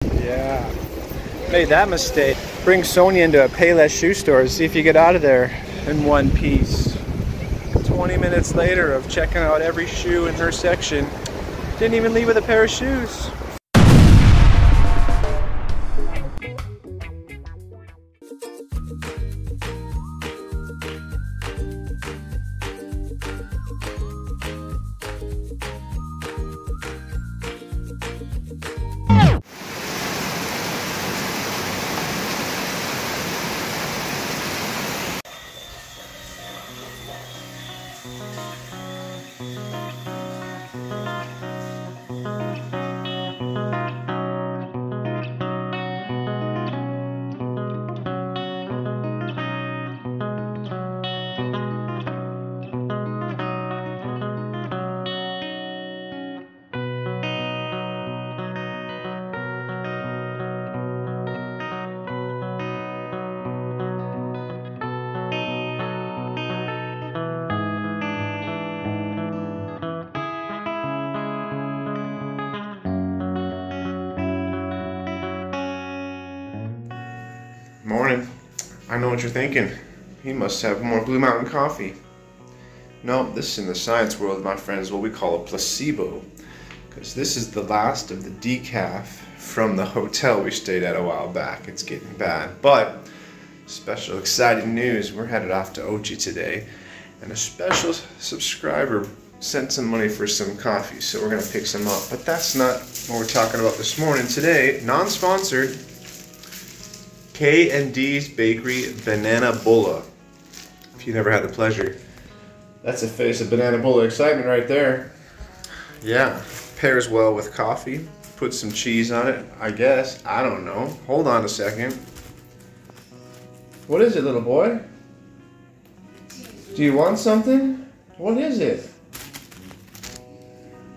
Yeah. Made that mistake. Bring Sonia into a Payless shoe store to see if you get out of there in one piece. 20 minutes later of checking out every shoe in her section. Didn't even leave with a pair of shoes. Morning. I know what you're thinking. He must have more Blue Mountain coffee. No, this in the science world, my friends, what we call a placebo. Because this is the last of the decaf from the hotel we stayed at a while back. It's getting bad. But, special exciting news, we're headed off to Ocho today. And a special subscriber sent some money for some coffee, so we're going to pick some up. But that's not what we're talking about this morning. Today, non-sponsored, K&D's Bakery Banana Bulla. If you never had the pleasure. That's a face of banana bulla excitement right there. Yeah, pairs well with coffee. Put some cheese on it, I guess. I don't know. Hold on a second. What is it, little boy? Do you want something? What is it?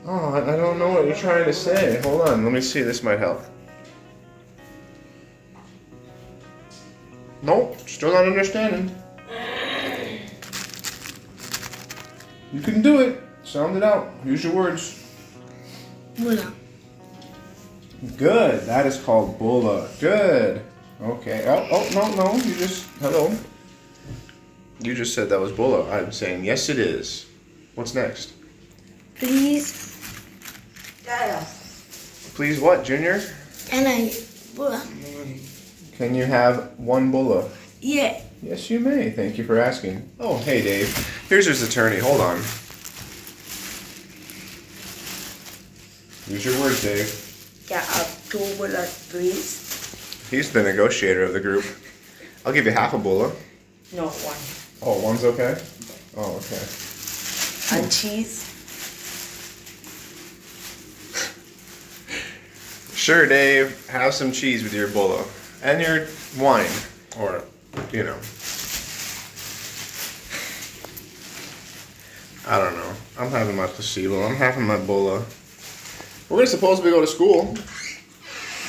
Oh, I don't know what you're trying to say. Hold on, let me see. This might help. Nope, still not understanding. You can do it. Sound it out. Use your words. Bulla. Good. That is called bulla. Good. Okay. Oh, no. You just, hello. You just said that was bulla. I'm saying, yes, it is. What's next? Please. Yeah. Please what, Junior? Can I? Bulla. Can you have one bulla? Yeah. Yes, you may. Thank you for asking. Oh, hey, Dave. Here's his attorney. Hold on. Use your words, Dave. Yeah, two bulla, please. He's the negotiator of the group. I'll give you half a bulla. No, one. Oh, one's okay? Oh, okay. And cheese. Sure, Dave. Have some cheese with your bulla. And your wine. Or, you know. I don't know. I'm having my placebo. I'm having my bulla. We're supposed to go to school.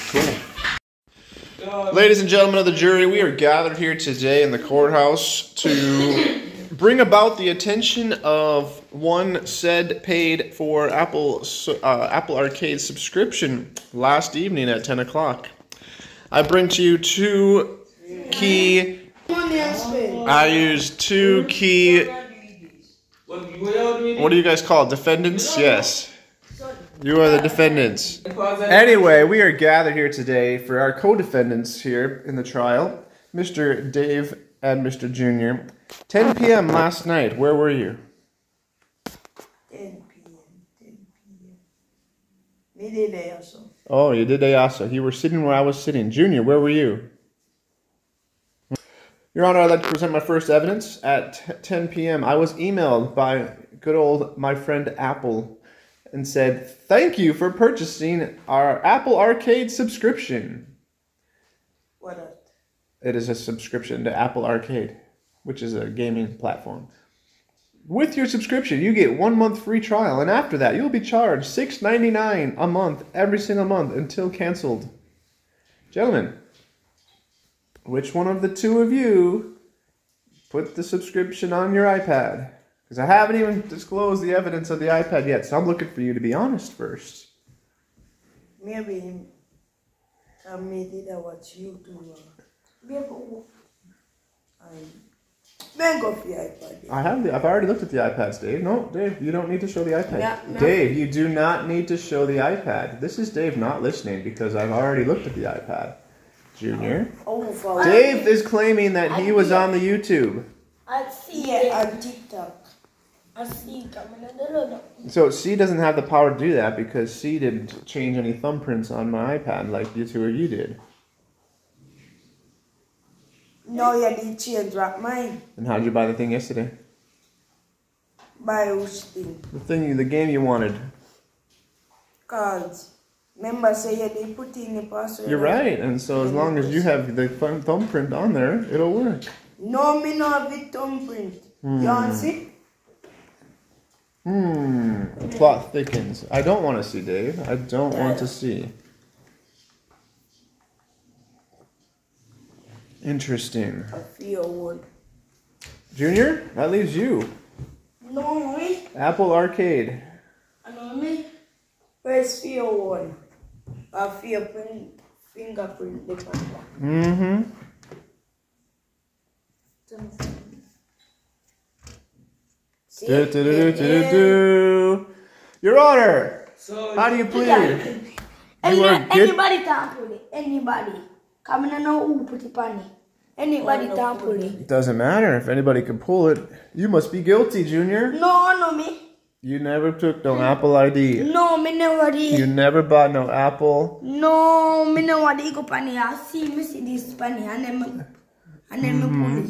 Cool. Ladies and gentlemen of the jury, we are gathered here today in the courthouse to bring about the attention of one said paid for Apple Arcade subscription last evening at 10 o'clock. I bring to you two key... I used two key... What do you guys call it? Defendants? Yes. You are the defendants. Anyway, we are gathered here today for our co-defendants here in the trial, Mr. Dave and Mr. Junior. 10 p.m. last night. Where were you? 10 p.m. Me did also. Oh, you did also. You were sitting where I was sitting. Junior, where were you? Your Honor, I'd like to present my first evidence. At 10 p.m., I was emailed by good old my friend Apple and said, thank you for purchasing our Apple Arcade subscription. What else? It is a subscription to Apple Arcade, which is a gaming platform. With your subscription, you get 1 month free trial, and after that, you'll be charged $6.99 a month, every single month, until canceled. Gentlemen, which one of the two of you put the subscription on your iPad? Because I haven't even disclosed the evidence of the iPad yet, so I'm looking for you to be honest first. Maybe. I made it. I watch YouTube. Man, go for your iPad. I've already looked at the iPads, Dave. No, Dave, you don't need to show the iPad. Yeah, no. Dave, you do not need to show the iPad. This is Dave not listening because I've already looked at the iPad. Junior. Dave is claiming that he was on the YouTube. I see on TikTok. I see. So C doesn't have the power to do that because C didn't change any thumbprints on my iPad like you two or you did. No, you didn't change rock mine. And how did you buy the thing yesterday? Buy which thing? The game you wanted. Cause remember say you didn't put in the password. You're right, and so as long as you have the thumbprint on there, it'll work. No, me no have the thumbprint. You want to see? The plot thickens. I don't want to see, Dave. I don't want to see. Interesting. I feel one. Junior, that leaves you. No, me. Apple Arcade. I know me. Where's feel one? I feel fingerprint different one. See? Your Honor, how do you plead? Anybody tamper it. Anybody. Come in and know who put it on it. Anybody tamper it. It doesn't matter if anybody can pull it. You must be guilty, Junior. No, me. You never took no Apple ID. No, me never did. You never bought no Apple. No, me never did go pan it. I see this pan it and then me pull it.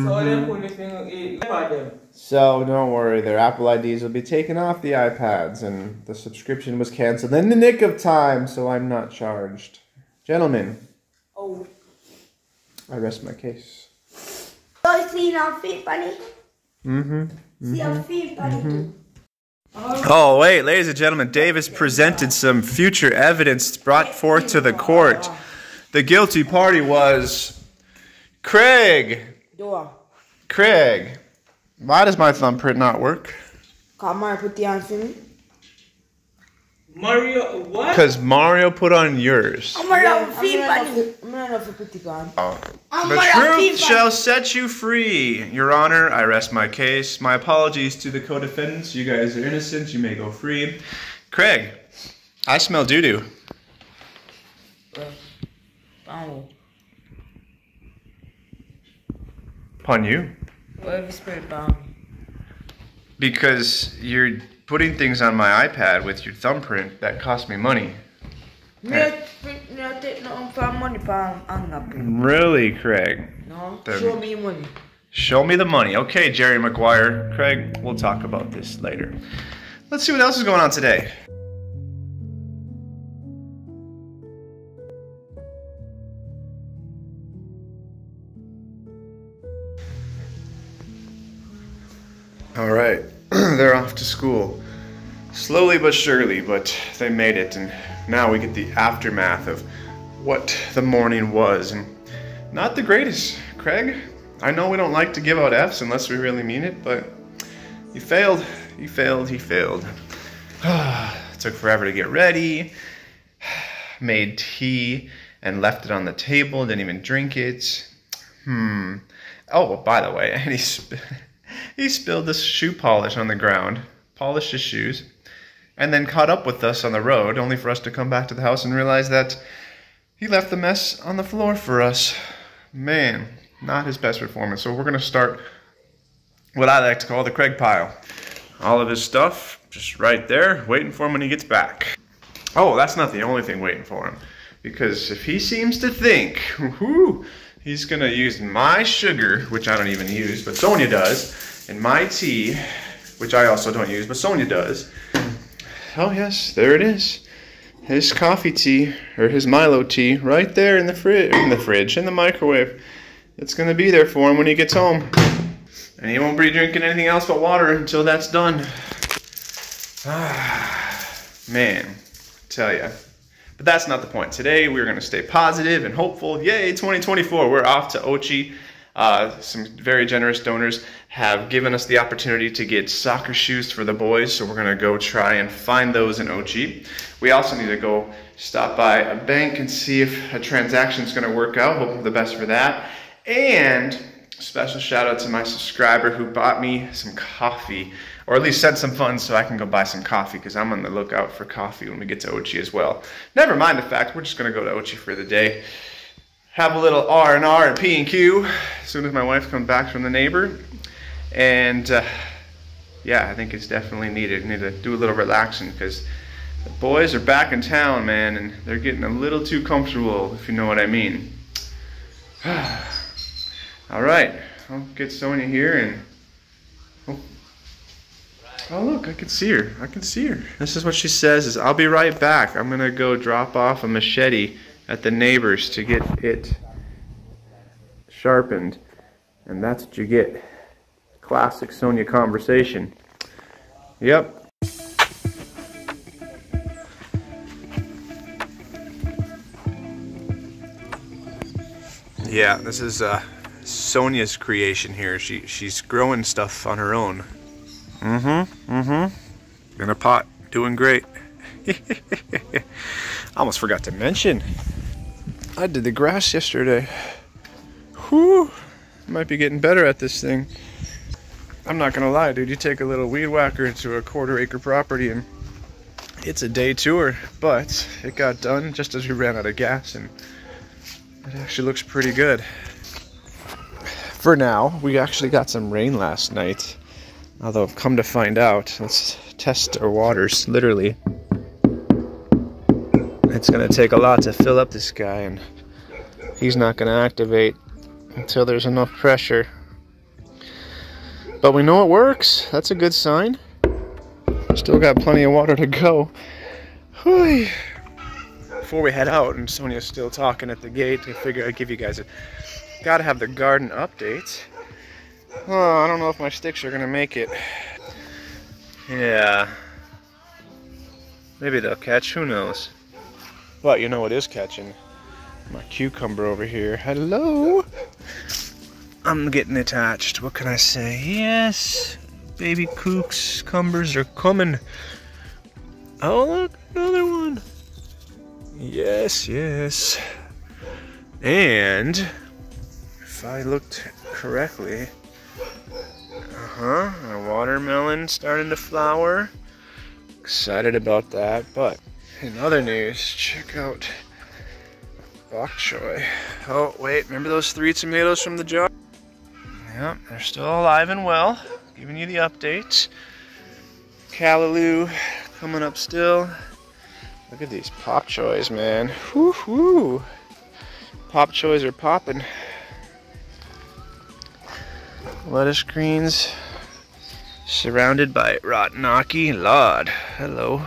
So they put the thing about them. So don't worry, their Apple IDs will be taken off the iPads, and the subscription was canceled in the nick of time, so I'm not charged. Gentlemen, I rest my case. So you see our feet pan it? See our feet pan it too. Oh, wait, ladies and gentlemen, Davis presented some future evidence brought forth to the court. The guilty party was Craig. Craig, why does my thumbprint not work? Come on, put the on for me. Mario, what? Because Mario put on yours. I'm not enough to put it on. The truth shall set you free. Your Honor, I rest my case. My apologies to the co-defendants. You guys are innocent. You may go free. Craig, I smell doo-doo. Upon you. Because you're putting things on my iPad with your thumbprint that cost me money. Really, Craig? No, show me money. Show me the money. Okay, Jerry Maguire. Craig, we'll talk about this later. Let's see what else is going on today. All right, they're off to school. Slowly but surely, but they made it, and now we get the aftermath of what the morning was, and not the greatest. Craig, I know we don't like to give out Fs unless we really mean it, but you failed, you failed, you failed. It took forever to get ready, made tea and left it on the table, didn't even drink it. Oh, by the way, and he spilled this shoe polish on the ground, polished his shoes, and then caught up with us on the road, only for us to come back to the house and realize that he left the mess on the floor for us. Man, not his best performance. So we're going to start what I like to call the Craig pile. All of his stuff just right there, waiting for him when he gets back. Oh, that's not the only thing waiting for him. Because if he seems to think, he's going to use my sugar, which I don't even use, but Sonia does, and my tea, which I also don't use, but Sonia does. Oh yes, there it is. His coffee tea, or his Milo tea, right there in the fridge, in the microwave. It's going to be there for him when he gets home. And he won't be drinking anything else but water until that's done. Man, I tell ya. But that's not the point. Today we're going to stay positive and hopeful. Yay, 2024. We're off to Ochi. Some very generous donors have given us the opportunity to get soccer shoes for the boys, so we're gonna go try and find those in Ochi. We also need to go stop by a bank and see if a transaction is gonna work out. Hope for the best for that. And special shout out to my subscriber who bought me some coffee, or at least sent some funds so I can go buy some coffee, because I'm on the lookout for coffee when we get to Ochi as well. Never mind the fact, we're just gonna go to Ochi for the day. Have a little R&R and P&Q as soon as my wife comes back from the neighbor. And yeah, I think it's definitely needed. Need to do a little relaxing because the boys are back in town, man, and they're getting a little too comfortable, if you know what I mean. All right, I'll get Sonia here and oh look, I can see her. I can see her. This is what she says is, I'll be right back. I'm gonna go drop off a machete at the neighbor's to get it sharpened. And that's what you get. Classic Sonia conversation. Yep. Yeah, this is Sonia's creation here. She's growing stuff on her own. In a pot, doing great. I almost forgot to mention, I did the grass yesterday. Whew, might be getting better at this thing. I'm not gonna lie, dude, you take a little weed whacker to a 1/4 acre property and it's a day tour, but it got done just as we ran out of gas and it actually looks pretty good. For now, we actually got some rain last night. Although I've come to find out, let's test our waters, literally. It's gonna take a lot to fill up this guy, and he's not gonna activate until there's enough pressure. But we know it works. That's a good sign. Still got plenty of water to go. Whew. Before we head out, and Sonia's still talking at the gate, I figure I'd give you guys a... Gotta have the garden update. Oh, I don't know if my sticks are gonna make it. Yeah. Maybe they'll catch, who knows. But you know what is catching? My cucumber over here. Hello! I'm getting attached. What can I say? Yes! Baby cucumbers are coming. Oh, look, another one. Yes, yes. And if I looked correctly, a watermelon starting to flower. Excited about that. But in other news, check out bok choy. Oh wait, remember those 3 tomatoes from the jar? Yep, they're still alive and well. Giving you the update. Callaloo coming up still. Look at these pop choys, man. Whoo hoo! Pop choys are popping. Lettuce greens surrounded by rotten ackee. Lord, hello.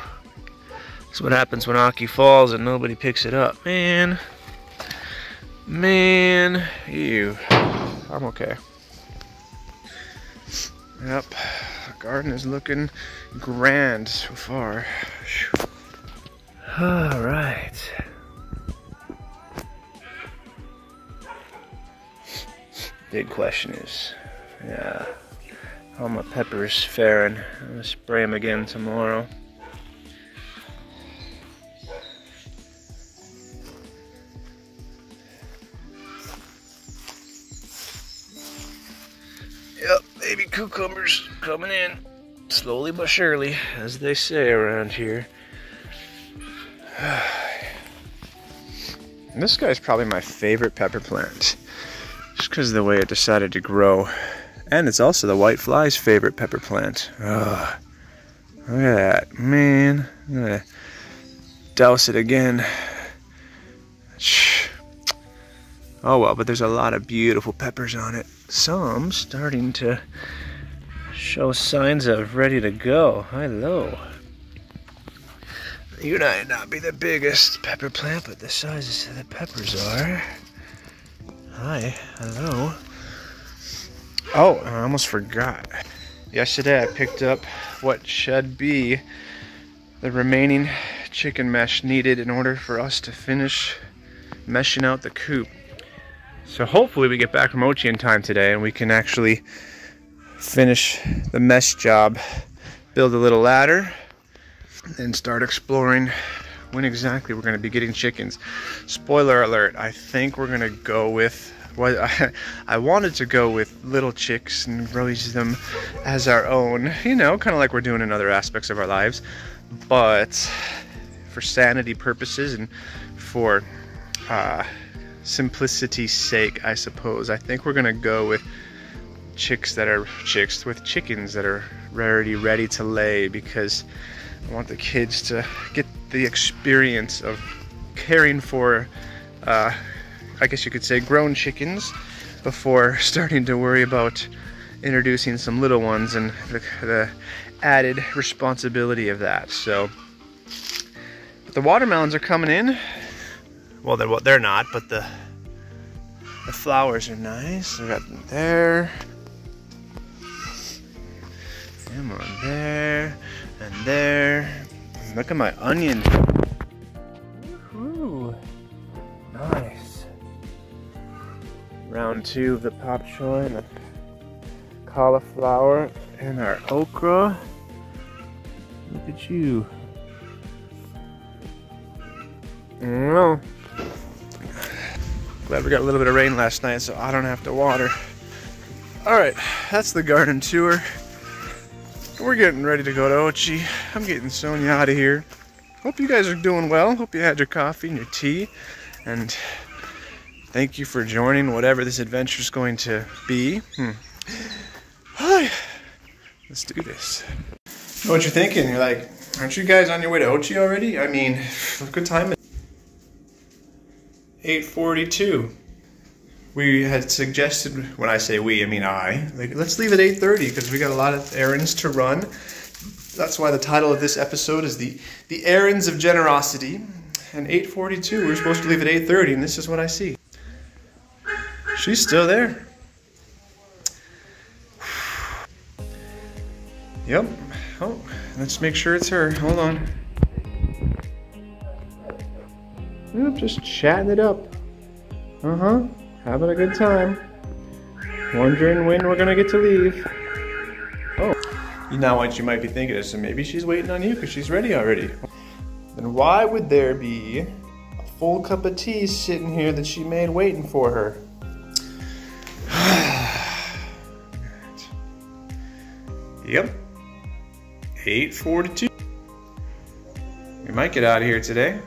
That's what happens when ackee falls and nobody picks it up. Man, ew. I'm okay. Yep, the garden is looking grand so far. All right. Big question is, yeah, how my peppers faring? I'm gonna spray them again tomorrow. Yep, baby cucumbers coming in, slowly but surely, as they say around here. And this guy's probably my favorite pepper plant, just because of the way it decided to grow. And it's also the white fly's favorite pepper plant. Oh, look at that, man. I'm gonna douse it again. Oh well, but there's a lot of beautiful peppers on it. Some starting to show signs of ready to go. Hello. You might not be the biggest pepper plant, but the sizes of the peppers are. Hi, hello. Oh, I almost forgot. Yesterday I picked up what should be the remaining chicken mesh needed in order for us to finish meshing out the coop. So hopefully we get back from Ochi in time today and we can actually finish the mesh job, build a little ladder, and start exploring when exactly we're going to be getting chickens. Spoiler alert, I think we're going to go with, well, I wanted to go with little chicks and raise them as our own, you know, kind of like we're doing in other aspects of our lives. But for sanity purposes and for simplicity's sake, I suppose, I think we're going to go with chickens that are already ready to lay, because I want the kids to get the experience of caring for, I guess you could say, grown chickens before starting to worry about introducing some little ones and the added responsibility of that. So, but the watermelons are coming in. Well, they're not, but the flowers are nice. We got them there. Come on, there and there. Look at my onions. Woohoo! Nice. Round 2 of the pop choy and the cauliflower and our okra. Look at you. Well, glad we got a little bit of rain last night, so I don't have to water. All right, that's the garden tour. We're getting ready to go to Ochi. I'm getting Sonia out of here. Hope you guys are doing well. Hope you had your coffee and your tea. And thank you for joining whatever this adventure is going to be. Hi. Let's do this. Know what you're thinking? You're like, aren't you guys on your way to Ochi already? I mean, look what time it is. 8:42. We had suggested, when I say we, I mean I, like, let's leave at 8:30 because we got a lot of errands to run. That's why the title of this episode is the Errands of Generosity. And 8:42, we're supposed to leave at 8:30, and this is what I see. She's still there. Yep. Oh, let's make sure it's her. Hold on. Yep, just chatting it up. Uh-huh. Having a good time. Wondering when we're gonna get to leave. Oh. Now what you might be thinking is, so maybe she's waiting on you because she's ready already. Then why would there be a full cup of tea sitting here that she made waiting for her? Yep. 8:42. We might get out of here today.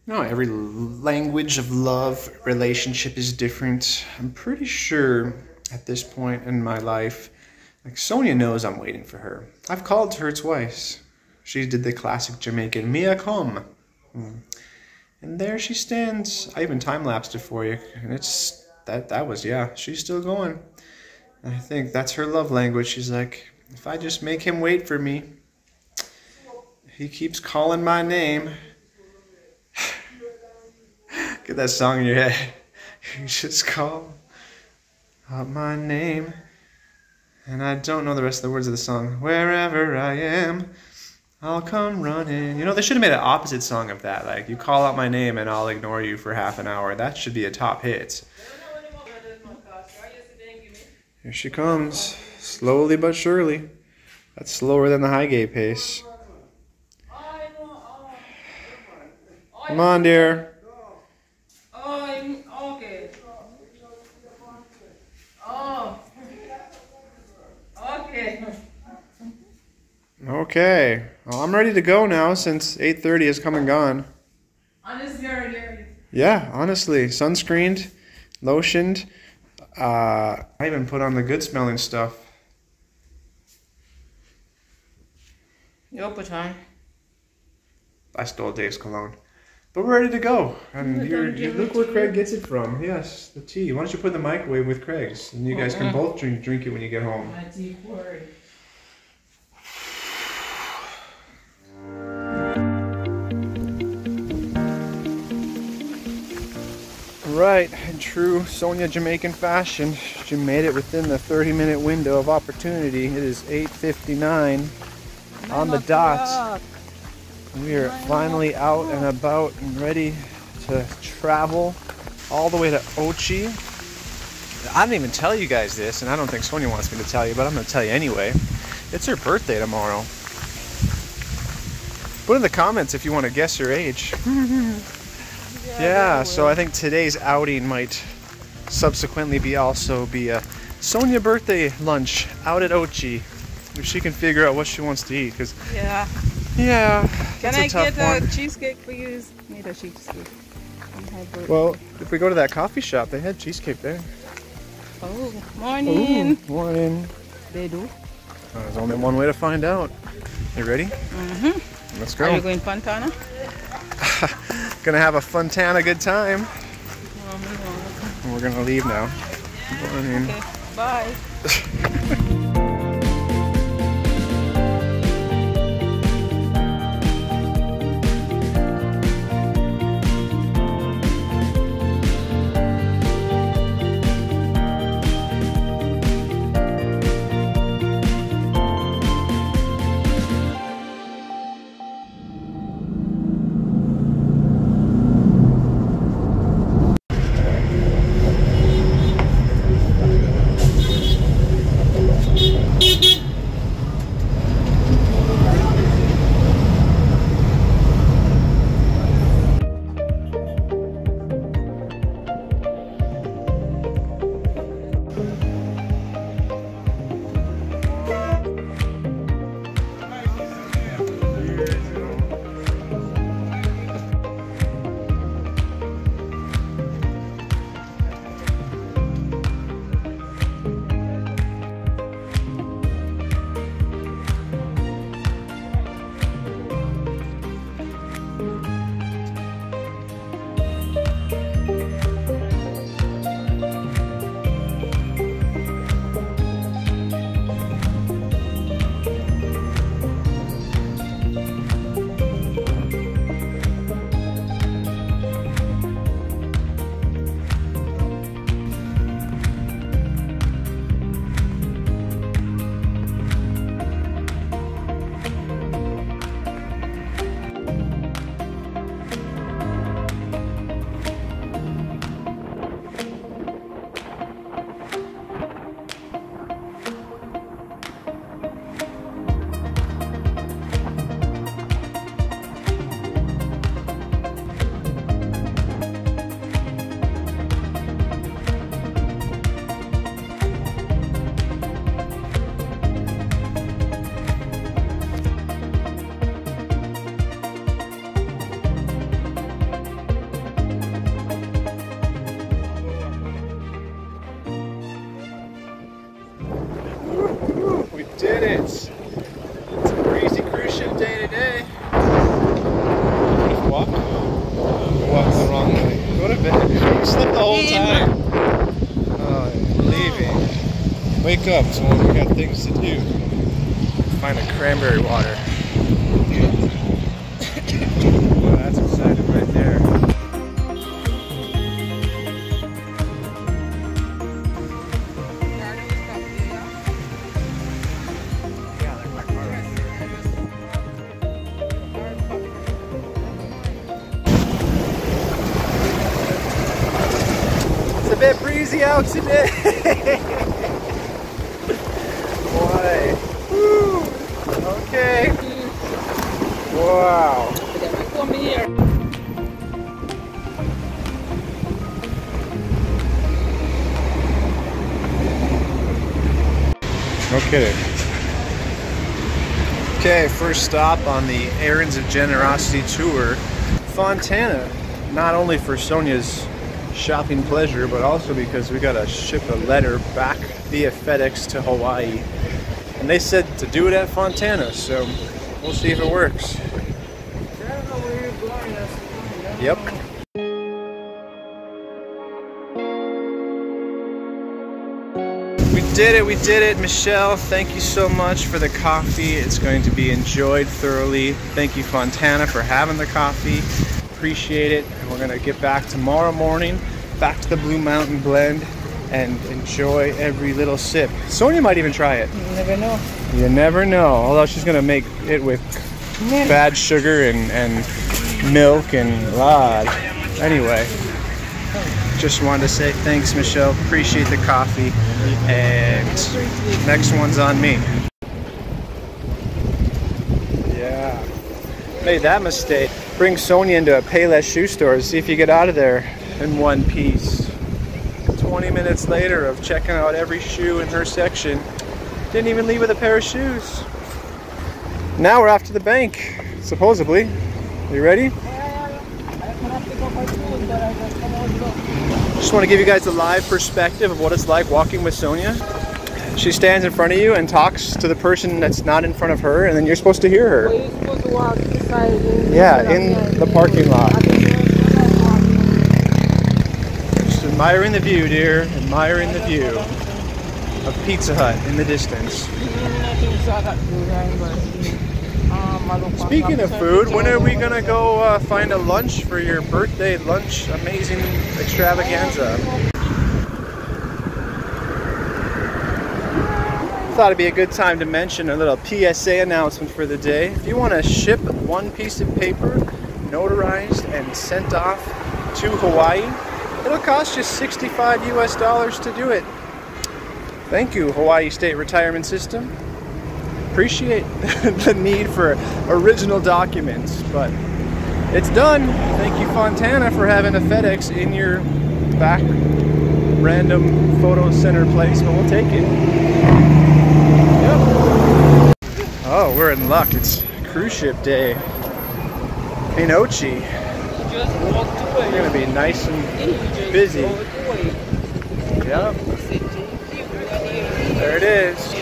No, every language of love, relationship is different. I'm pretty sure at this point in my life, like, Sonia knows I'm waiting for her. I've called her twice. She did the classic Jamaican, Mia come. And there she stands. I even time-lapsed it for you. And it's, that was, yeah, she's still going. And I think that's her love language. She's like, if I just make him wait for me, he keeps calling my name. Get that song in your head. You just call out my name. And I don't know the rest of the words of the song. Wherever I am, I'll come running. You know, they should have made an opposite song of that. Like, you call out my name and I'll ignore you for half an hour. That should be a top hit. Here she comes. Slowly but surely. That's slower than the high gate pace. Come on, dear. Okay. Well, I'm ready to go now since 8:30 has come and gone. Honestly, already. Yeah, honestly. Sunscreened, lotioned. I even put on the good smelling stuff. Yo, Patan. I stole Dave's cologne. But we're ready to go. And you look where Craig gets it from. Yes, the tea. Why don't you put it in the microwave with Craig's? And you guys can both drink it when you get home. My tea poured. Alright, in true Sonia Jamaican fashion, she made it within the 30-minute window of opportunity. It is 8:59 on the dot. We are finally out and about and ready to travel all the way to Ocho. I didn't even tell you guys this, and I don't think Sonia wants me to tell you, but I'm going to tell you anyway. It's her birthday tomorrow. Put in the comments if you want to guess her age. Yeah, so I think today's outing might subsequently be a Sonia birthday lunch out at Ocho. If she can figure out what she wants to eat, because Yeah. Can I get a cheesecake for you? Need a cheesecake. Well, if we go to that coffee shop, they had cheesecake there. Oh, morning. Ooh, morning. They do. There's only one way to find out. You ready? Mm-hmm. Let's go. Are you going Fontana? Gonna have a Fontana good time. And we're gonna leave now. Morning. Okay, bye. Did it! It's a crazy cruise ship day today. Walk? Walk the wrong way. Go to bed. You slept the whole time. Oh, you're leaving. Wake up, so we got things to do. Find a cranberry water. Well, that's exciting right there. It's a bit breezy out today. Boy. Woo. Okay. Wow. No kidding. Okay, first stop on the Errands of Generosity tour, Fontana. Not only for Sonia's shopping pleasure, but also because we gotta ship a letter back via FedEx to Hawaii. And they said to do it at Fontana, so we'll see if it works. Yep. We did it, Michelle. Thank you so much for the coffee. It's going to be enjoyed thoroughly. Thank you, Fontana, for having the coffee. Appreciate it. And we're gonna get back tomorrow morning back to the Blue Mountain blend and enjoy every little sip. Sonia might even try it. You never know. You never know. Although she's gonna make it with bad sugar and milk and lard. Anyway, just wanted to say thanks, Michelle. Appreciate the coffee. And next one's on me. Yeah. Made that mistake. Bring Sonia into a Payless shoe store. See if you get out of there in one piece. 20 minutes later of checking out every shoe in her section. Didn't even leave with a pair of shoes. Now we're off to the bank, supposedly. You ready? Just want to give you guys a live perspective of what it's like walking with Sonia. She stands in front of you and talks to the person that's not in front of her, and then you're supposed to hear her. Well, you're supposed to walk beside Yeah, in the parking lot. Just admiring the view, dear. Admiring the view of Pizza Hut in the distance. Speaking of food, when are we gonna go find a lunch for your birthday lunch amazing extravaganza? Thought it'd be a good time to mention a little PSA announcement for the day. If you want to ship one piece of paper, notarized and sent off to Hawaii, it'll cost you $65 US to do it. Thank you, Hawaii State Retirement System. Appreciate the need for original documents, but it's done. Thank you, Fontana, for having a FedEx in your back random photo center place, but we'll take it. Yep. Oh, we're in luck. It's cruise ship day in Ochi. It's gonna be nice and busy. Yep. There it is.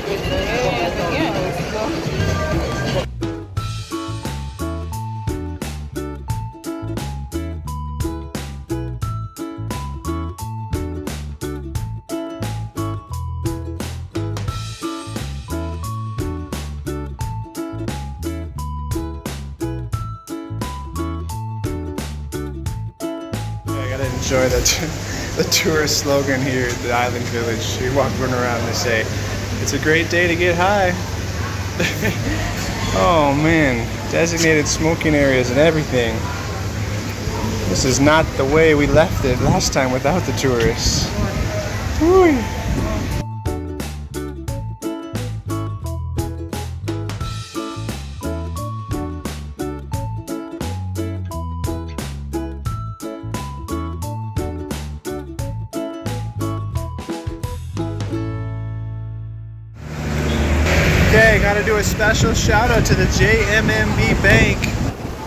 Enjoy the tourist slogan here at the Island Village. We walk around and they say, "It's a great day to get high." Oh man, designated smoking areas and everything. This is not the way we left it last time without the tourists. Woo. Okay, gotta do a special shout out to the JMMB Bank.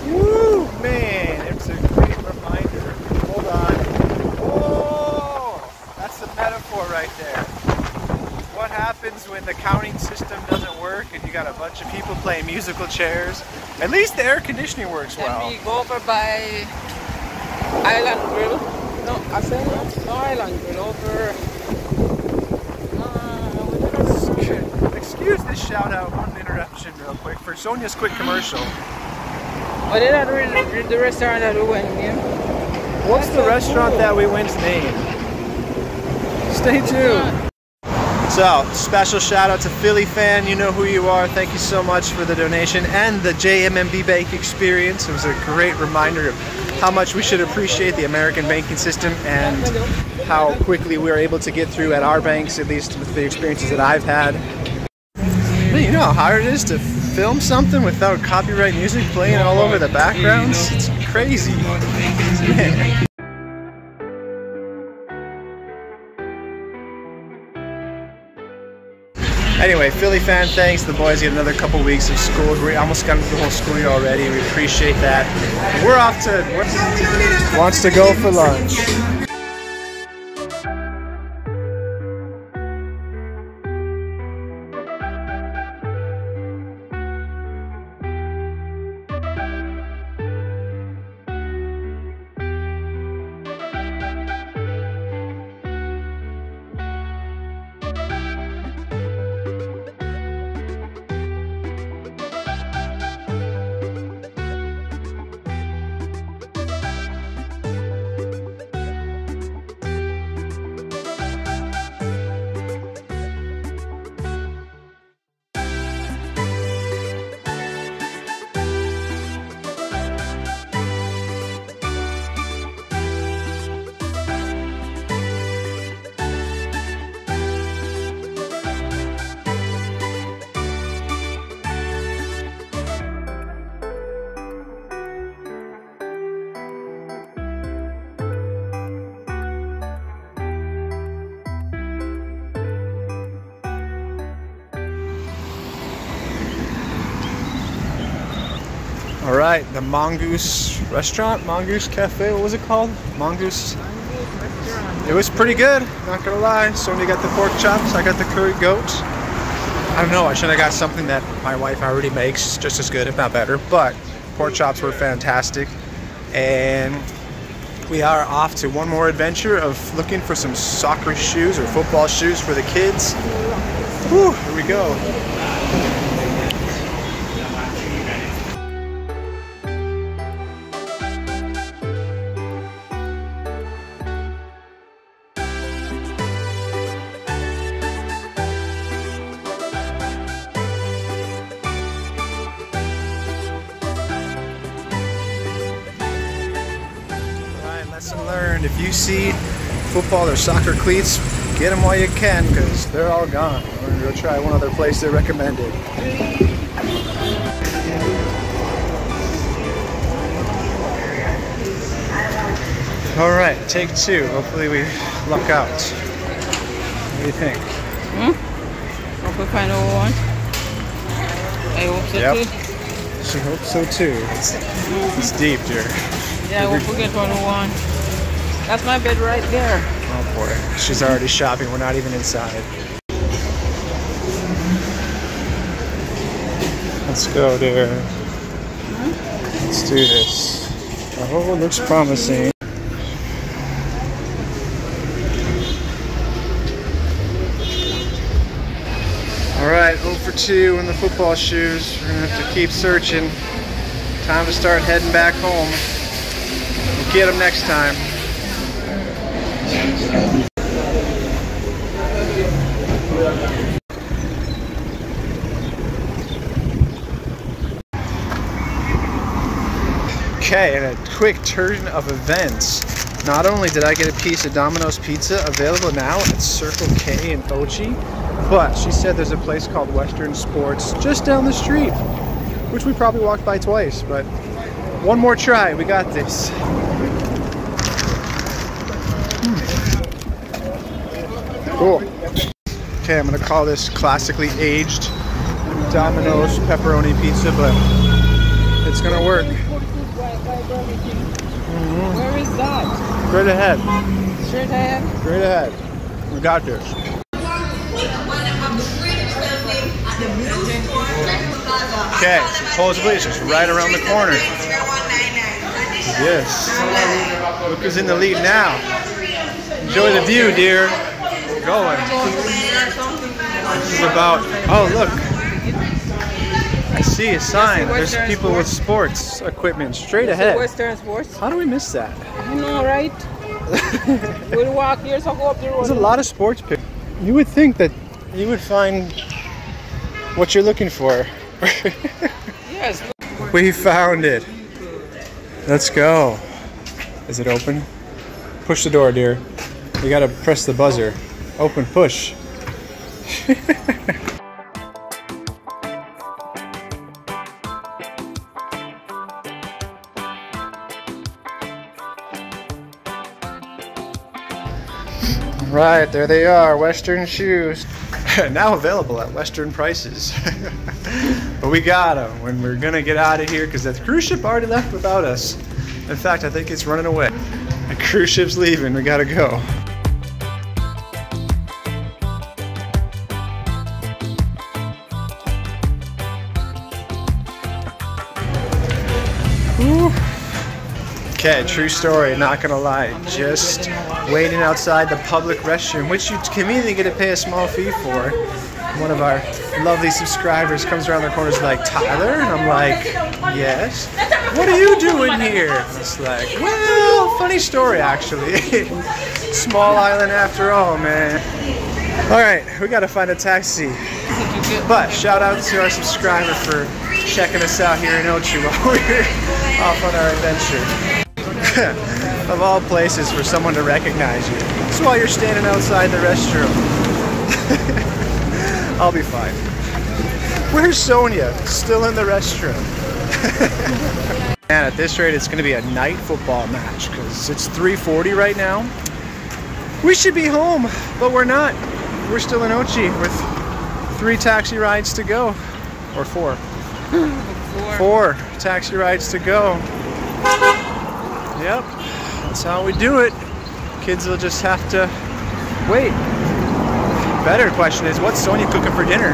Woo, man, it's a great reminder. Hold on. Whoa, that's the metaphor right there. What happens when the counting system doesn't work and you got a bunch of people playing musical chairs? At least the air conditioning works well. Then we go over by Island Grill. No, I said no Island Grill over. Excuse this shout out, one interruption real quick for Sonia's quick commercial. Oh, did I read the restaurant that we went in? What's the restaurant that we went's name? Stay tuned. So, special shout out to Philly fan, you know who you are. Thank you so much for the donation and the JMMB Bank experience. It was a great reminder of how much we should appreciate the American banking system and how quickly we were able to get through at our banks, at least with the experiences that I've had. You know how hard it is to film something without copyright music playing all over the backgrounds? It's crazy. Man. Anyway, Philly fan, thanks. The boys get another couple weeks of school. We almost got through the whole school year already. We appreciate that. We're off to wants to go for lunch. All right, the Mongoose restaurant, Mongoose Cafe, what was it called? Mongoose. It was pretty good, not gonna lie. Sonia got the pork chops, I got the curry goat. I don't know, I should have got something that my wife already makes just as good, if not better, but pork chops were fantastic. And we are off to one more adventure of looking for some soccer shoes or football shoes for the kids. Whew, here we go. Lesson learned, if you see football or soccer cleats, get them while you can, because they're all gone. We're going to go try one other place they recommended. Alright, take two. Hopefully we luck out. What do you think? Hope we find what we want. I hope so too. She hopes so too. It's deep, dear. Yeah, I won't forget what we want. That's my bed right there. Oh boy, she's already shopping. We're not even inside. Let's go, dear. Let's do this. Oh, it looks promising. Alright, 0 for 2 in the football shoes. We're gonna have to keep searching. Time to start heading back home. We'll get them next time. Okay, and a quick turn of events. Not only did I get a piece of Domino's pizza available now at Circle K in Ocho, but she said there's a place called Western Sports just down the street, which we probably walked by twice, but one more try, we got this. Cool. Okay, I'm gonna call this classically aged Domino's pepperoni pizza, but it's gonna work. Where is that? Straight ahead. Straight ahead? Straight ahead. We got this. Okay, supposedly it's just right around the corner. Yes. Look who's in the lead now. Enjoy the view, dear. We're going. This is about, oh look. I see a sign. There's people with sports equipment straight ahead. Western Sports? How do we miss that? I know, right? We'll walk here, so go up the road. There's a lot of sports pictures. You would think that you would find what you're looking for. Yes. We found it. Let's go. Is it open? Push the door, dear. You gotta press the buzzer. Open, push. Right, there they are, Western shoes. Now available at Western prices. But we got them when we're gonna get out of here because the cruise ship already left without us. In fact, I think it's running away. The cruise ship's leaving, we gotta go. Okay, true story, not gonna lie. Just waiting outside the public restroom, which you conveniently get to pay a small fee for. One of our lovely subscribers comes around the corner and is like, Tyler? And I'm like, yes. What are you doing here? And it's like, well, funny story actually. Small island after all, man. Alright, we gotta find a taxi. But shout out to our subscriber for checking us out here in Ocho while we're off on our adventure. Of all places for someone to recognize you. It's while you're standing outside the restroom. I'll be fine. Where's Sonia? Still in the restroom. And at this rate, it's going to be a night football match because it's 3:40 right now. We should be home, but we're not. We're still in Ocho with 3 taxi rides to go. Or 4. 4. 4 taxi rides to go. Yep, that's how we do it. Kids will just have to wait. Better question is, what's Sonia cooking for dinner?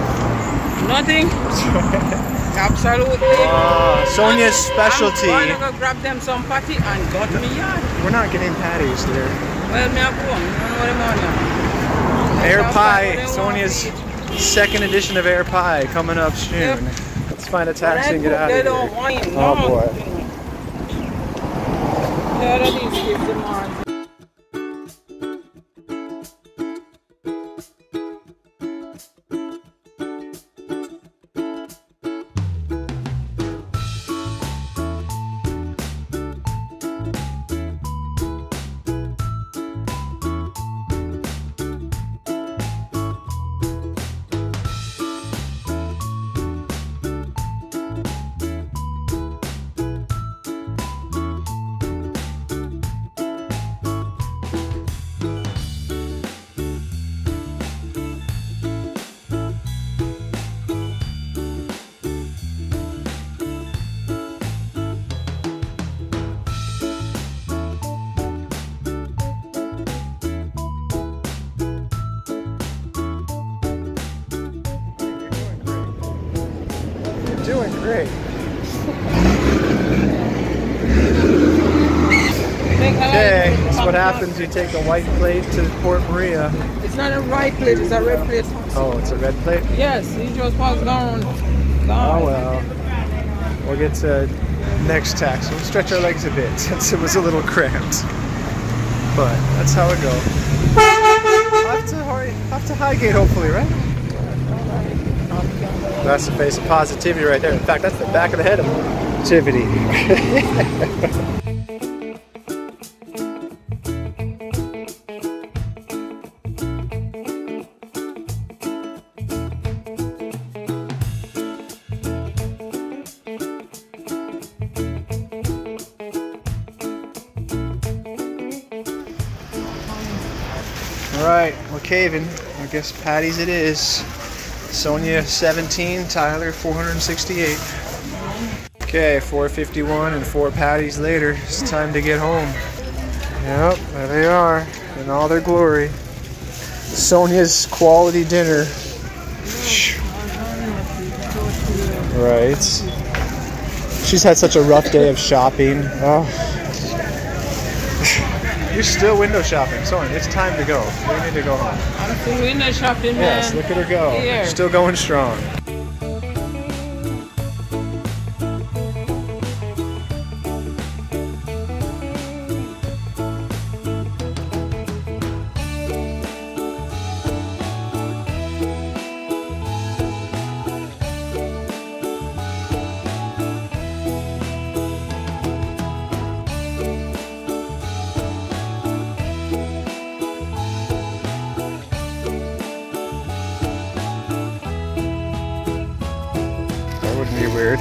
Nothing. Absolutely. Sonia's specialty. I'm gonna go grab them some patty and go to me yard. We're not getting patties, dear. Well, me have one. You know what I'm on. Air pie. Sonia's second edition of air pie coming up soon. Yep. Let's find a taxi and get out of They here. don't want him. Oh boy. Yeah, that is kids tomorrow. Doing great. Okay, that's what happens. You take a white plate to Port Maria. It's not a white plate, it's a red plate. Oh, it's a red plate? Yes, he just was gone. Oh well. We'll get to next taxi. We'll stretch our legs a bit since it was a little cramped. But that's how it goes. Off to Highgate, hopefully, right? That's the face of positivity right there. In fact, that's the back of the head of positivity. Alright, we're caving. I guess Patty's it is. Sonia 17, Tyler 468. Okay, 4:51 and 4 patties later. It's time to get home. Yep, there they are in all their glory. Sonia's quality dinner. Right. She's had such a rough day of shopping. Oh. You're still window shopping. Sonia, it's time to go. We need to go home. I'm still window shopping, man. Yes, look at her go. Here. Still going strong. Wouldn't be weird.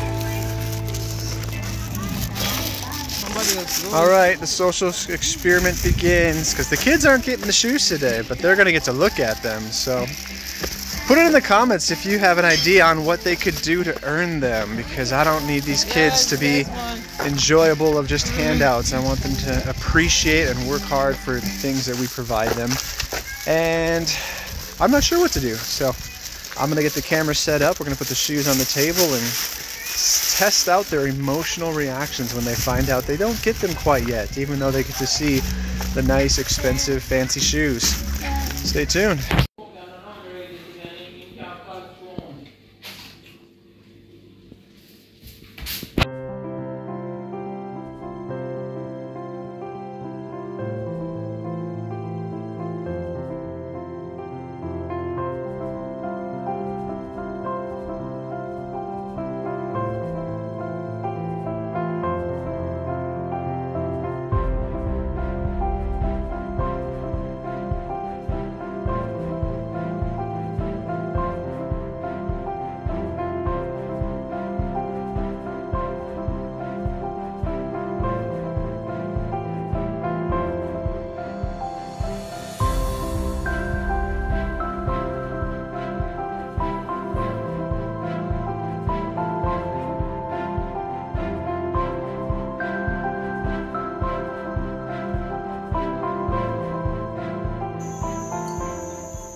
All right, the social experiment begins because the kids aren't getting the shoes today, but they're going to get to look at them. So put it in the comments if you have an idea on what they could do to earn them, because I don't need these kids to be enjoyable of just handouts. I want them to appreciate and work hard for the things that we provide them. And I'm not sure what to do, so I'm going to get the camera set up. We're going to put the shoes on the table and test out their emotional reactions when they find out they don't get them quite yet, even though they get to see the nice, expensive, fancy shoes. Stay tuned.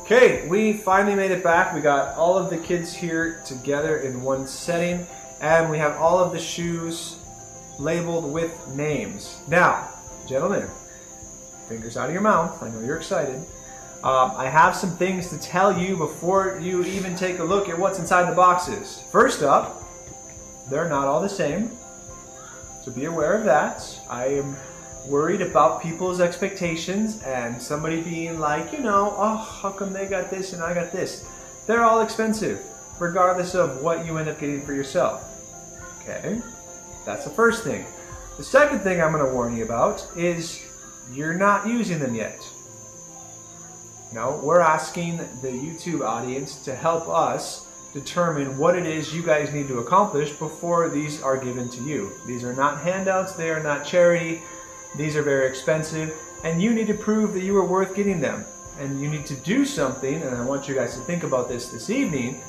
Okay, we finally made it back. We got all of the kids here together in one setting, and we have all of the shoes labeled with names. Now, gentlemen, fingers out of your mouth. I know you're excited. I have some things to tell you before you even take a look at what's inside the boxes. First up, they're not all the same, so be aware of that. I am worried about people's expectations and somebody being like, you know, oh, how come they got this and I got this? They're all expensive, regardless of what you end up getting for yourself. Okay, that's the first thing. The second thing I'm going to warn you about is you're not using them yet. No, we're asking the YouTube audience to help us determine what it is you guys need to accomplish before these are given to you. These are not handouts, they are not charity. These are very expensive, and you need to prove that you are worth getting them. And you need to do something, and I want you guys to think about this evening,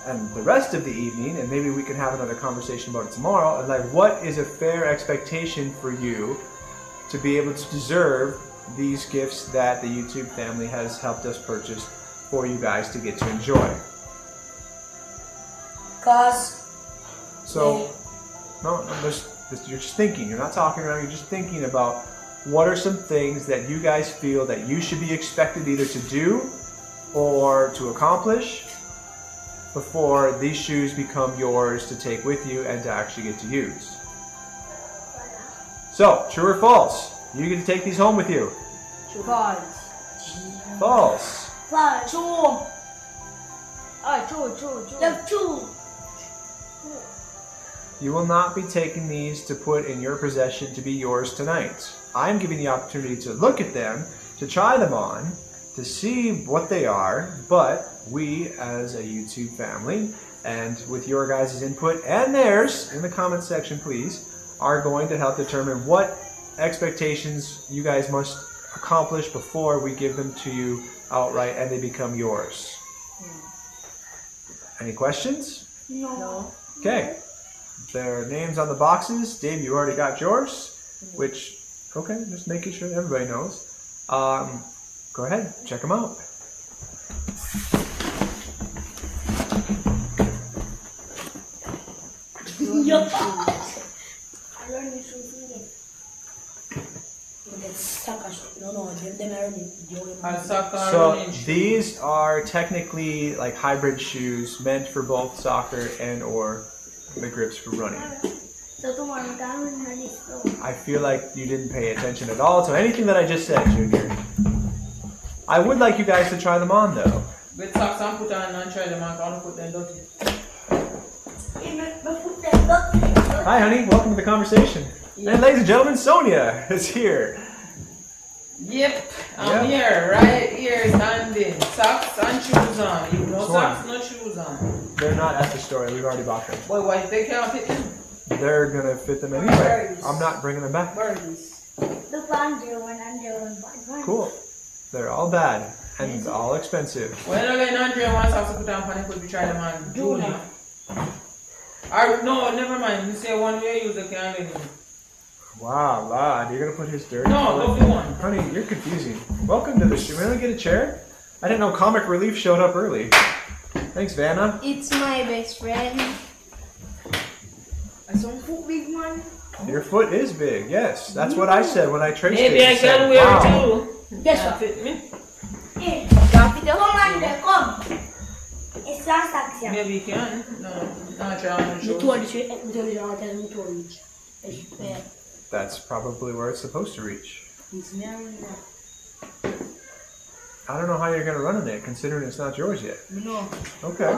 and the rest of the evening, and maybe we can have another conversation about it tomorrow, and like, what is a fair expectation for you to be able to deserve these gifts that the YouTube family has helped us purchase for you guys to get to enjoy? So, you're just thinking, you're not talking around, you're just thinking about what are some things that you guys feel that you should be expected either to do or to accomplish before these shoes become yours to take with you and to actually get to use. So, true or false? You get to take these home with you. False. False. False. True. You will not be taking these to put in your possession to be yours tonight. I'm giving the opportunity to look at them, to try them on, to see what they are, but we as a YouTube family, and with your guys' input and theirs in the comments section please, are going to help determine what expectations you guys must accomplish before we give them to you outright and they become yours. Any questions? No. Okay. There are names on the boxes. Dave, you already got yours, which, okay, just making sure that everybody knows. Go ahead, check them out. So these are technically like hybrid shoes meant for both soccer and or the grips for running. I feel like you didn't pay attention at all to anything that I just said, Junior. I would like you guys to try them on though. With socks on, put on and try them on, gonna put them dirty. Hi honey, welcome to the conversation. Yeah. And ladies and gentlemen, Sonia is here. Yep, I'm here, right here, standing. Socks and shoes on. You no socks, no shoes on. They're not at the store. We've already bought them. Boy, why they can't fit them? They're gonna fit them anyway. I'm not bringing them back. Cool. They're all bad and all expensive. Well, again, Andrea wants us to put on panic, but we try them on Junior. No, never mind. You say one way, use the can. Wow, lad, you're gonna put his dirty. No, don't be one. Honey, you're confusing. Welcome to the show. Really get a chair? I didn't know Comic Relief showed up early. Thanks, Vanna. It's my best friend. I saw foot big one. Your foot is big, yes. That's what I said when I traced Maybe it. Maybe I can wear it too. Yes, sir. Fit me. Come. It's not action. Maybe you can. No, not trying to show. That's probably where it's supposed to reach. I don't know how you're going to run in it, considering it's not yours yet. No. Okay.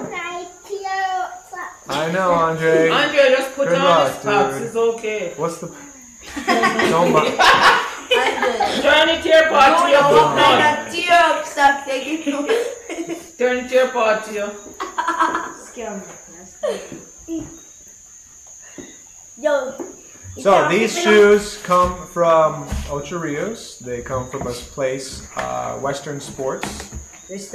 I know, Andre. Andre, just put Good on luck, the socks. dude. It's okay. What's the... Don't mind. Turn it to your part to your foot now. Turn it to your part to you. Yo. So these shoes come from Ocho Rios. They come from a place, Western Sports. That's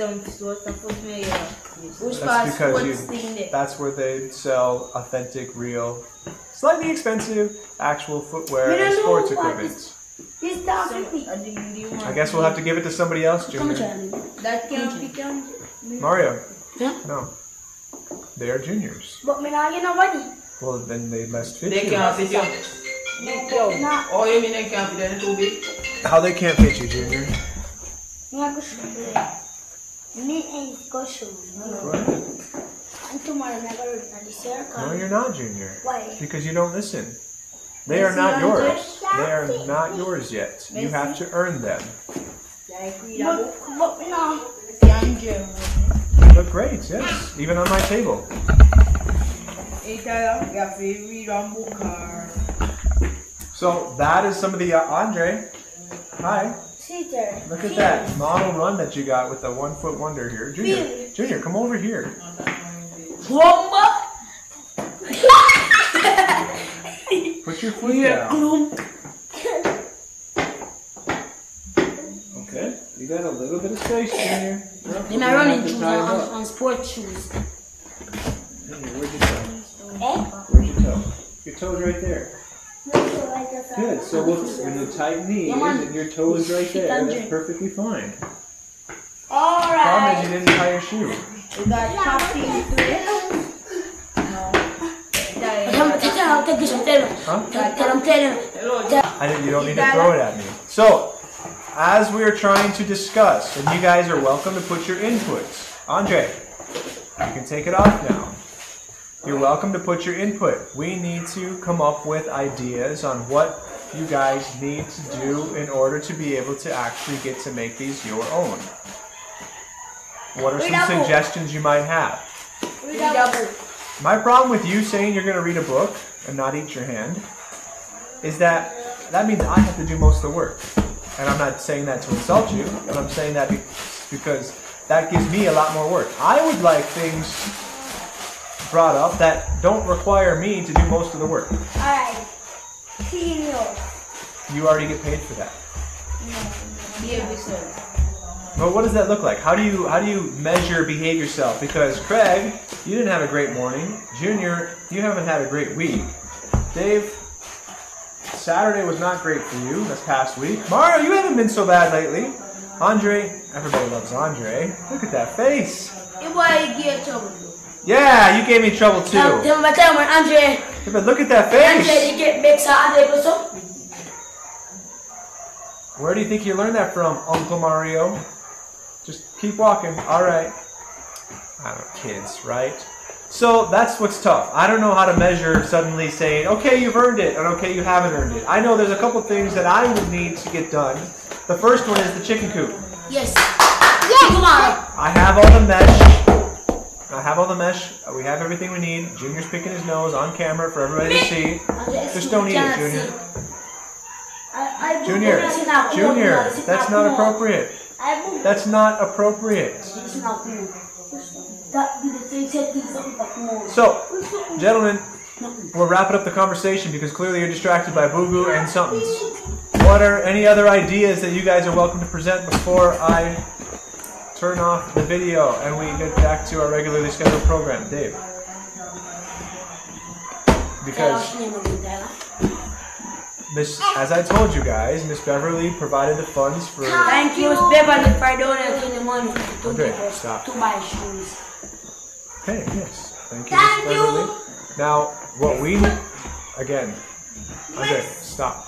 because that's where they sell authentic, real, slightly expensive, actual footwear and sports equipment. I guess we'll have to give it to somebody else, Junior. That can't fit on. Mario. Yeah? No. They are juniors. But me not get nobody. Well, then they must fit They you. can't fit you. Nah. Oh, you mean they can't fit them too big? How they can't fit you, Junior? Me go show. Me ain't go show. What? And tomorrow me go read on the circle. No, you're not, Junior. Why? Because you don't listen. They are not yours. They are not yours yet. You have to earn them. But no. They look great, yes. Even on my table. So that is some of the Andre. Hi. See there. Look at that model run that you got with the 1 foot wonder here. Junior, Junior, come over here. Put your foot down. Okay, you got a little bit of space, Junior. Then I running shoes on sports shoes. Junior, where'd your toe? Where's your toe? Your toe's right there. Good, so when you tighten these and your toe is right there, that's perfectly fine. Alright. Problem is you didn't tie your shoe. You got chopping You don't need to throw it at me. So, as we are trying to discuss, and you guys are welcome to put your inputs. Andre, you can take it off now. You're welcome to put your input. We need to come up with ideas on what you guys need to do in order to be able to actually get to make these your own. What are some suggestions you might have? My problem with you saying you're going to read a book and not eat your hand is that means I have to do most of the work. And I'm not saying that to insult you, but I'm saying that because that gives me a lot more work. I would like things brought up that don't require me to do most of the work. Alright. Clean yours. You already get paid for that. Yeah, we said. But what does that look like? How do you measure behave yourself? Because Craig, you didn't have a great morning. Junior, you haven't had a great week. Dave, Saturday was not great for you this past week. Mario, you haven't been so bad lately. Andre, everybody loves Andre. Look at that face. Yeah, you gave me trouble too. Andre. Yeah, but look at that face. Where do you think you learned that from, Uncle Mario? Just keep walking. All right. I don't know, kids, right? So that's what's tough. I don't know how to measure suddenly saying, okay, you've earned it, and okay, you haven't earned it. I know there's a couple things that I would need to get done. The first one is the chicken coop. Yes. Yes. Come on. I have all the mesh. We have everything we need. Junior's picking his nose on camera for everybody to see. Just don't eat it, Junior. Junior, that's not appropriate. That's not appropriate. So, gentlemen, we're wrapping up the conversation because clearly you're distracted by Boo Goo and somethings. What are any other ideas that you guys are welcome to present before I turn off the video and we get back to our regularly scheduled program? Dave. Because as I told you guys, Miss Beverly provided the funds for... Thank you, Miss Beverly, for donating the money to Okay, stop. to buy shoes. Okay, yes. Thank you, Miss Beverly. Now, what we... Again. Okay, stop.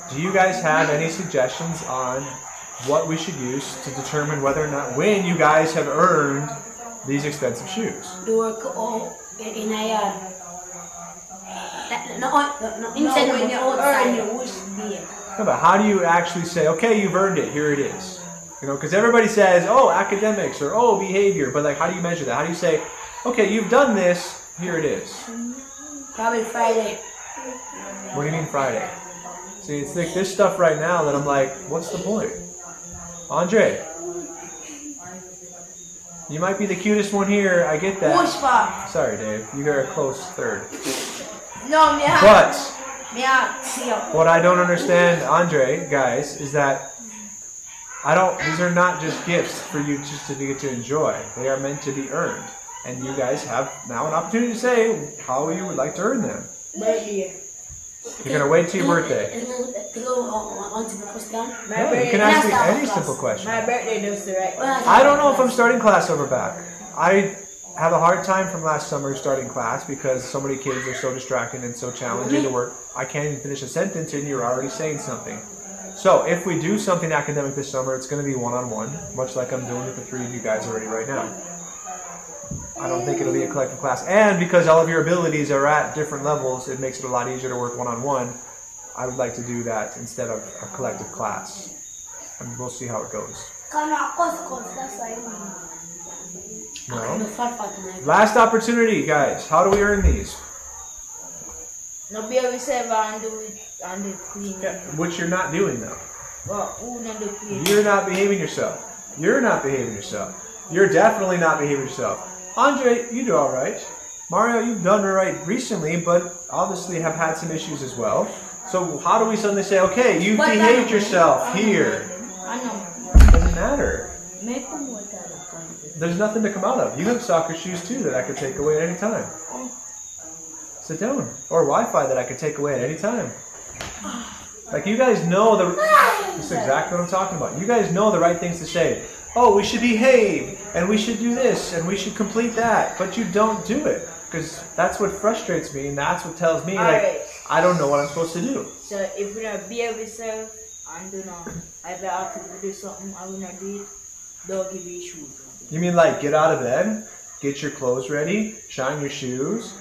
Do you guys have any suggestions on what we should use to determine whether or not when you guys have earned these expensive shoes? Do work in a yard. No, but how do you actually say, okay, you've earned it, here it is? You know, because everybody says, oh, academics, or oh, behavior, but like, how do you measure that? How do you say, okay, you've done this, here it is? Probably Friday. What do you mean Friday? See, it's like this stuff right now that I'm like, what's the point? Andre, you might be the cutest one here, I get that. Sorry, Dave, you got a close third. No, but what I don't understand, Andre, guys, is that these are not just gifts for you just to get to enjoy. They are meant to be earned. And you guys have now an opportunity to say how you would like to earn them. You're gonna wait till your birthday. Yeah, you can ask me any simple question. My birthday does the right. I don't know if I'm starting class over back. I have a hard time from last summer starting class because so many kids are so distracting and so challenging to work. I can't even finish a sentence and you're already saying something. So if we do something academic this summer, it's going to be one-on-one, much like I'm doing with the three of you guys already right now. I don't think it'll be a collective class. And because all of your abilities are at different levels, it makes it a lot easier to work one-on-one. I would like to do that instead of a collective class. And we'll see how it goes. No. Last opportunity, guys. How do we earn these? No be able to say and do it on the clean. Yeah, which you're not doing though. Well, who not the clean? You're not behaving yourself. You're not behaving yourself. You're definitely not behaving yourself. Andre, you do all right. Mario, you've done all right recently, but obviously have had some issues as well. So how do we suddenly say, okay, you've behaved yourself here? I know. It doesn't matter. There's nothing to come out of. You have soccer shoes too that I could take away at any time. Sit down. Or Wi-Fi that I could take away at any time. Like you guys know this is exactly what I'm talking about. You guys know the right things to say. Oh, we should behave, and we should do this, and we should complete that. But you don't do it. Because that's what frustrates me, and that's what tells me like, I don't know what I'm supposed to do. So if we don't behave yourself and do not, I have to do something, I will not do it, don't give me shoes. You mean like get out of bed, get your clothes ready, shine your shoes?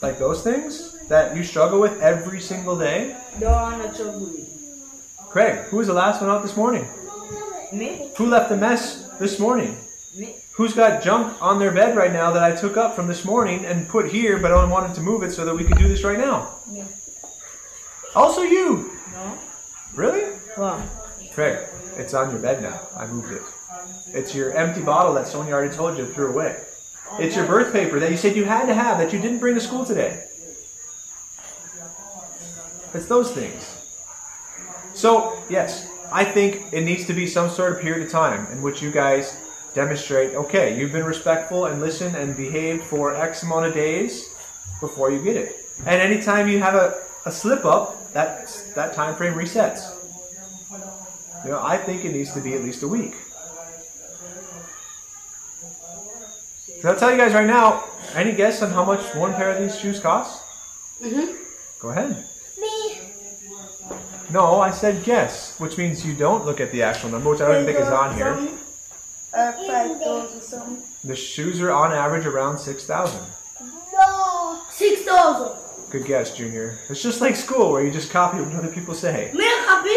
Like those things that you struggle with every single day? No, I'm not trouble with. Craig, who was the last one out this morning? Me? Who left the mess this morning? Me? Who's got junk on their bed right now that I took up from this morning and put here, but I wanted to move it so that we could do this right now? Me. Also you? No. Really? What? Craig, it's on your bed now. I moved it. It's your empty bottle that Sonia already told you threw away. It's your birth paper that you said you had to have that you didn't bring to school today. It's those things. So, yes, I think it needs to be some sort of period of time in which you guys demonstrate, okay, you've been respectful and listened and behaved for X amount of days before you get it. And anytime you have a slip up, that time frame resets. You know, I think it needs to be at least a week. So I'll tell you guys right now, any guess on how much one pair of these shoes costs? Go ahead. Me. No, I said guess, which means you don't look at the actual number, which I don't think is on here. 5,000 something. The shoes are on average around 6,000. No. 6,000. Good guess, Junior. It's just like school where you just copy what other people say. Me a copy.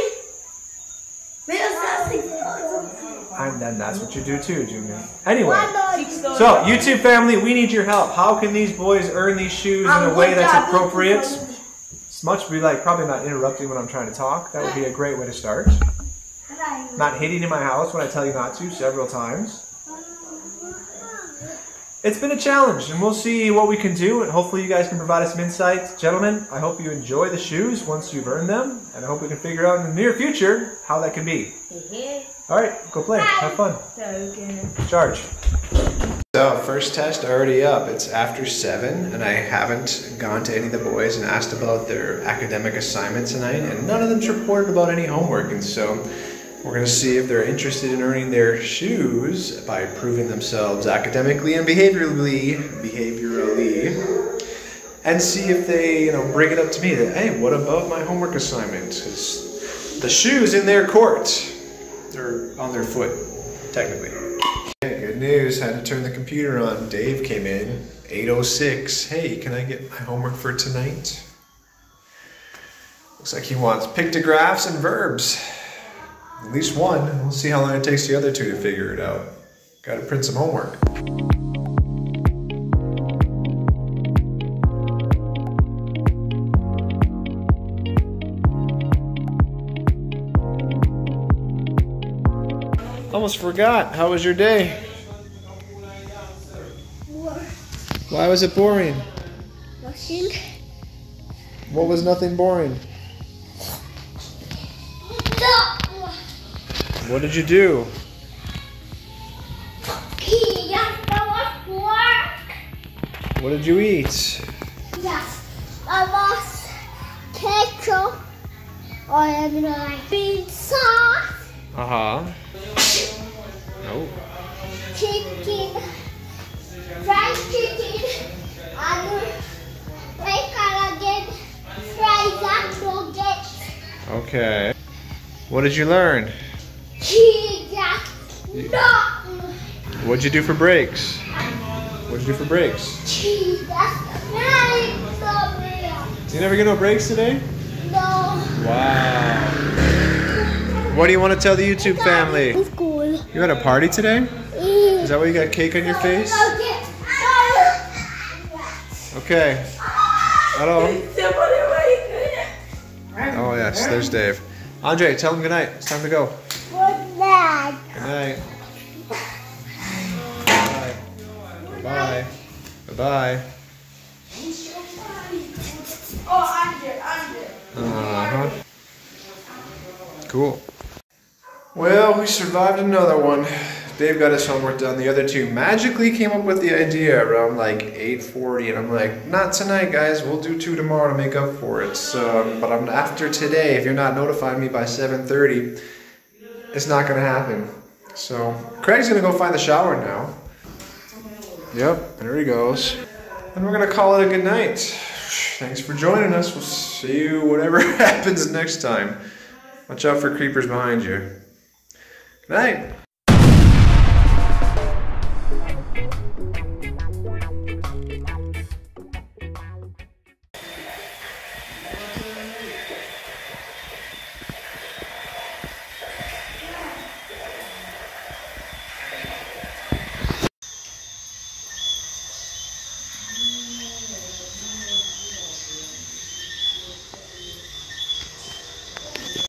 Me a say 6,000. And then that's what you do too, Junior. Anyway, 6,000. so YouTube family, we need your help. How can these boys earn these shoes in a way that's appropriate? It's much be like probably not interrupting when I'm trying to talk. That would be a great way to start. Not hitting in my house when I tell you not to several times. It's been a challenge, and we'll see what we can do, and hopefully you guys can provide us some insight. Gentlemen, I hope you enjoy the shoes once you've earned them, and I hope we can figure out in the near future how that can be. Alright, go play. Have fun. Charge. So, first test already up. It's after 7, and I haven't gone to any of the boys and asked about their academic assignment tonight, and none of them's reported about any homework, and so we're going to see if they're interested in earning their shoes by proving themselves academically and behaviorally, and see if they, bring it up to me that, hey, what about my homework assignment? Because the shoe's in their court. They're on their foot, technically. Okay, good news. Had to turn the computer on. Dave came in, 8:06. Hey, can I get my homework for tonight? Looks like he wants pictographs and verbs. At least one. We'll see how long it takes the other two to figure it out. Gotta print some homework. Almost forgot. How was your day? Why was it boring? Nothing. What was nothing boring? What did you do? What did you eat? Yes, I was. Ocho. Or I'm gonna like bean sauce, Uh-huh. Oh. chicken, fried chicken, and like again, fried nuggets, Okay. What did you learn? cheese, no, What'd you do for breaks? What'd you do for breaks? cheese, You never get no breaks today? no. Wow. What do you want to tell the YouTube family? It's cool. You had a party today? Is that why you got cake on your face? Okay. Hello. Oh yes, there's Dave. Andre, tell him good night. It's time to go. Good night. Good night. Bye. Bye. Bye. Uh-huh. Cool. Well, we survived another one. Dave got his homework done. The other two magically came up with the idea around like 8:40, and I'm like, not tonight, guys. We'll do 2 tomorrow to make up for it. But I'm after today. If you're not notifying me by 7:30, it's not gonna happen. So Craig's gonna go find the shower now. Yep, there he goes. And we're gonna call it a good night. Thanks for joining us. We'll see you whatever happens next time. Watch out for creepers behind you. Good night.